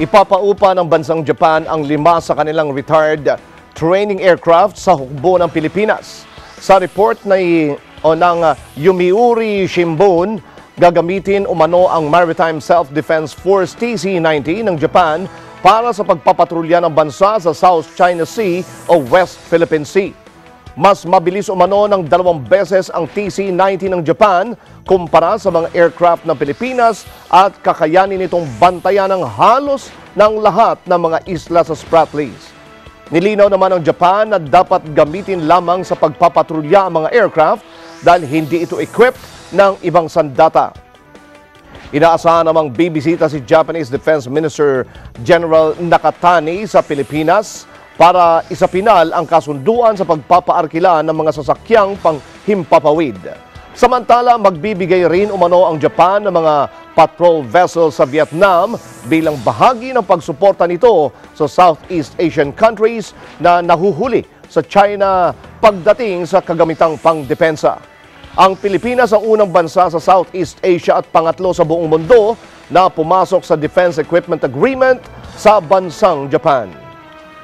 Ipapaupa ng bansang Japan ang 5 sa kanilang retired training aircraft sa hukbo ng Pilipinas. Sa report ng Yomiuri Shimbun, gagamitin umano ang Maritime Self-Defense Force TC-90 ng Japan para sa pagpapatrolya ng bansa sa South China Sea o West Philippine Sea. Mas mabilis umano ng 2 beses ang TC-90 ng Japan kumpara sa mga aircraft ng Pilipinas at kakayanin nitong bantayan ng halos ng lahat ng mga isla sa Spratlys. Nilinaw naman ng Japan na dapat gamitin lamang sa pagpapatrolya ang mga aircraft dahil hindi ito equipped ng ibang sandata. Inaasahan namang bibisita si Japanese Defense Minister General Nakatani sa Pilipinas para isapinal ang kasunduan sa pagpapaarkila ng mga sasakyang panghimpapawid. Samantala, magbibigay rin umano ang Japan ng mga patrol vessels sa Vietnam bilang bahagi ng pagsuporta nito sa Southeast Asian countries na nahuhuli sa China pagdating sa kagamitang pangdepensa. Ang Pilipinas ang unang bansa sa Southeast Asia at pangatlo sa buong mundo na pumasok sa Defense Equipment Agreement sa bansang Japan.